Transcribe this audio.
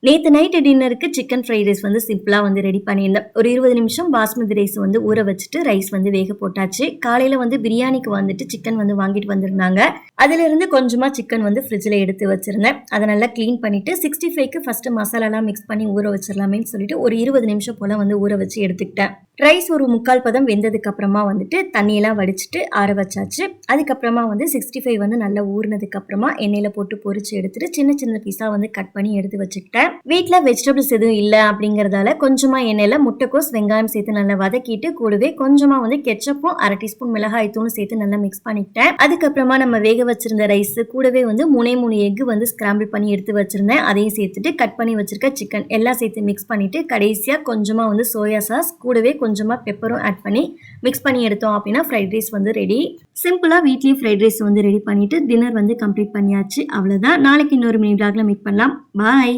நேத்து நைட் டின்னருக்கு chicken fried rice வந்து சிம்பிளா வந்து ரெடி பண்ணியிருந்தேன். ஒரு 20 நிமிஷம் பாஸ்மதி ரைஸ் வந்து ஊற வச்சுட்டு ரைஸ் வந்து வேக போட்டாச்சு. காலையில வந்து பிரியாணிக்கு வந்துட்டு சிக்கன் வந்து வாங்கிட்டு வந்திருந்தாங்க. அதிலிருந்து கொஞ்சமா சிக்கன் வந்து ஃப்ரிட்ஜ்ல எடுத்து வச்சிருந்தேன். அதை நல்லா கிளீன் பண்ணிட்டு 65க்கு ஃபர்ஸ்ட் மசாலாலாம் மிக்ஸ் பண்ணி ஊற வச்சிடலாமேன்னு சொல்லிட்டு ஒரு 20 நிமிஷம் போல வந்து ஊற வச்சு எடுத்துக்கிட்டேன். ரைஸ் ஒரு 3/4 பதம் வெந்ததுக்கு அப்புறமா வந்துட்டு தண்ணியெல்லாம் வடிச்சிட்டு ஆற வச்சாச்சு. அதுக்கப்புறமா வந்து 65 வந்து நல்லா ஊறினதுக்கு அப்புறமா எண்ணெயில போட்டு பொரிச்சு எடுத்துட்டு சின்ன சின்ன பீஸா வந்து கட் பண்ணி எடுத்து வச்சுக்கிட்டேன். வீட்ல வெஜிடபிள்ஸ் எதுவும் இல்ல அப்படிங்கறதால கொஞ்சமா எண்ணெயில முட்டைக்கோஸ் வெங்காயம் சேர்த்து நல்லா வதக்கிட்டு கூடவே கொஞ்சமா வந்து கெச்சப்பும் 1/2 டீஸ்பூன் மிளகாய் தூளும் சேர்த்து நல்லா மிக்ஸ் பண்ணிக்கிட்டேன். அதுக்கப்புறமா நம்ம வேக வச்சிருந்த ரைஸ் கூடவே வந்து 3 எக் வந்து ஸ்கிராம்பிள் பண்ணி எடுத்து வச்சிருந்தேன். அதையும் சேர்த்துட்டு கட் பண்ணி வச்சிருக்க சிக்கன் எல்லாம் சேர்த்து மிக்ஸ் பண்ணிட்டு கடைசியா கொஞ்சமா வந்து சோயா சாஸ் கூடவே கொஞ்சமா பெப்பரும் ஆட் பண்ணி மிக்ஸ் பண்ணி எடுத்தோம் அப்படின்னா ஃப்ரைட் ரைஸ் வந்து ரெடி. சிம்பிளா வீட்லயே ஃப்ரைட் ரைஸ் வந்து ரெடி பண்ணிட்டு டின்னர் வந்து கம்ப்ளீட் பண்ணியாச்சு. அவ்வளவுதான். நாளைக்கு இன்னொரு மினி vlogல மீட் பண்ணலாம். பாய்.